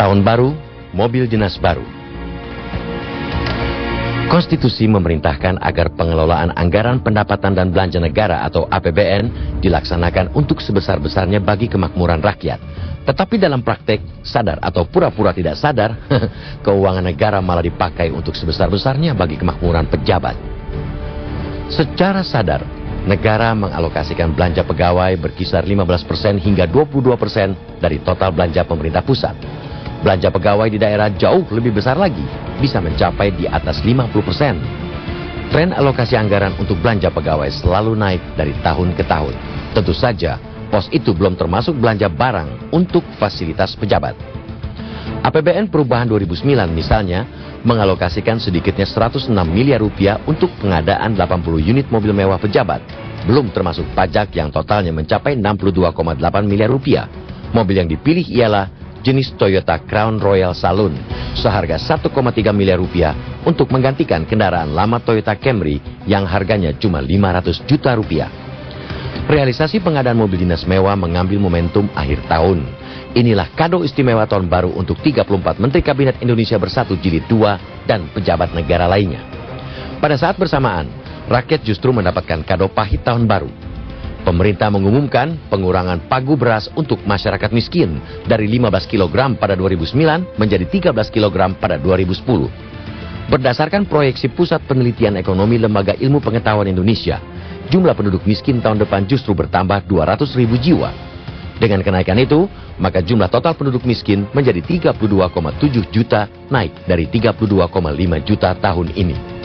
Tahun baru, mobil dinas baru. Konstitusi memerintahkan agar pengelolaan anggaran pendapatan dan belanja negara atau APBN dilaksanakan untuk sebesar-besarnya bagi kemakmuran rakyat. Tetapi dalam praktek, sadar atau pura-pura tidak sadar, keuangan negara malah dipakai untuk sebesar-besarnya bagi kemakmuran pejabat. Secara sadar, negara mengalokasikan belanja pegawai berkisar 15% hingga 22% dari total belanja pemerintah pusat. Belanja pegawai di daerah jauh lebih besar lagi, bisa mencapai di atas 50%. Tren alokasi anggaran untuk belanja pegawai selalu naik dari tahun ke tahun. Tentu saja, pos itu belum termasuk belanja barang untuk fasilitas pejabat. APBN perubahan 2009 misalnya, mengalokasikan sedikitnya 106 miliar rupiah untuk pengadaan 80 unit mobil mewah pejabat. Belum termasuk pajak yang totalnya mencapai 62,8 miliar rupiah. Mobil yang dipilih ialah jenis Toyota Crown Royal Saloon seharga 1,3 miliar rupiah untuk menggantikan kendaraan lama Toyota Camry yang harganya cuma 500 juta rupiah. Realisasi pengadaan mobil dinas mewah mengambil momentum akhir tahun. Inilah kado istimewa tahun baru untuk 34 Menteri Kabinet Indonesia Bersatu Jilid 2 dan pejabat negara lainnya. Pada saat bersamaan, rakyat justru mendapatkan kado pahit tahun baru. Pemerintah mengumumkan pengurangan pagu beras untuk masyarakat miskin dari 15 kg pada 2009 menjadi 13 kg pada 2010. Berdasarkan proyeksi Pusat Penelitian Ekonomi Lembaga Ilmu Pengetahuan Indonesia, jumlah penduduk miskin tahun depan justru bertambah 200.000 jiwa. Dengan kenaikan itu, maka jumlah total penduduk miskin menjadi 32,7 juta, naik dari 32,5 juta tahun ini.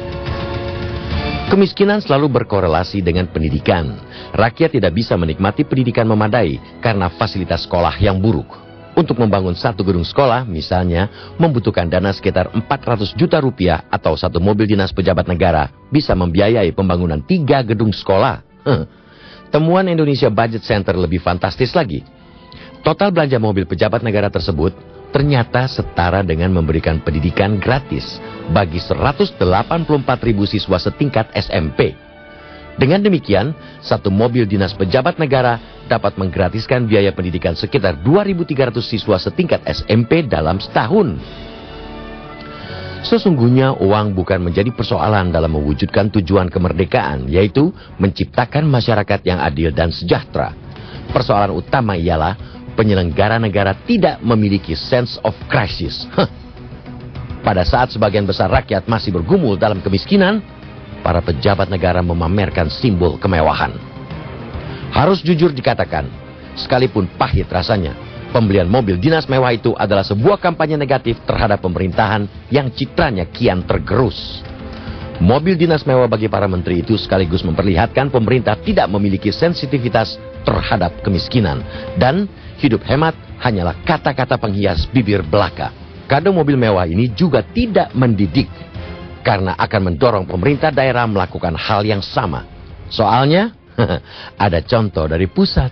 Kemiskinan selalu berkorelasi dengan pendidikan. Rakyat tidak bisa menikmati pendidikan memadai karena fasilitas sekolah yang buruk. Untuk membangun satu gedung sekolah, misalnya, membutuhkan dana sekitar 400 juta rupiah atau satu mobil dinas pejabat negara bisa membiayai pembangunan 3 gedung sekolah. Temuan Indonesia Budget Center lebih fantastis lagi. Total belanja mobil pejabat negara tersebut ternyata setara dengan memberikan pendidikan gratis bagi 184.000 siswa setingkat SMP. Dengan demikian, satu mobil dinas pejabat negara dapat menggratiskan biaya pendidikan sekitar 2.300 siswa setingkat SMP dalam setahun. Sesungguhnya uang bukan menjadi persoalan dalam mewujudkan tujuan kemerdekaan, yaitu menciptakan masyarakat yang adil dan sejahtera. Persoalan utama ialah penyelenggara negara tidak memiliki sense of crisis. Pada saat sebagian besar rakyat masih bergumul dalam kemiskinan, para pejabat negara memamerkan simbol kemewahan. Harus jujur dikatakan, sekalipun pahit rasanya, pembelian mobil dinas mewah itu adalah sebuah kampanye negatif terhadap pemerintahan yang citranya kian tergerus. Mobil dinas mewah bagi para menteri itu sekaligus memperlihatkan pemerintah tidak memiliki sensitivitas terhadap kemiskinan, dan hidup hemat hanyalah kata-kata penghias bibir belaka. Kado mobil mewah ini juga tidak mendidik, karena akan mendorong pemerintah daerah melakukan hal yang sama. Soalnya, ada contoh dari pusat.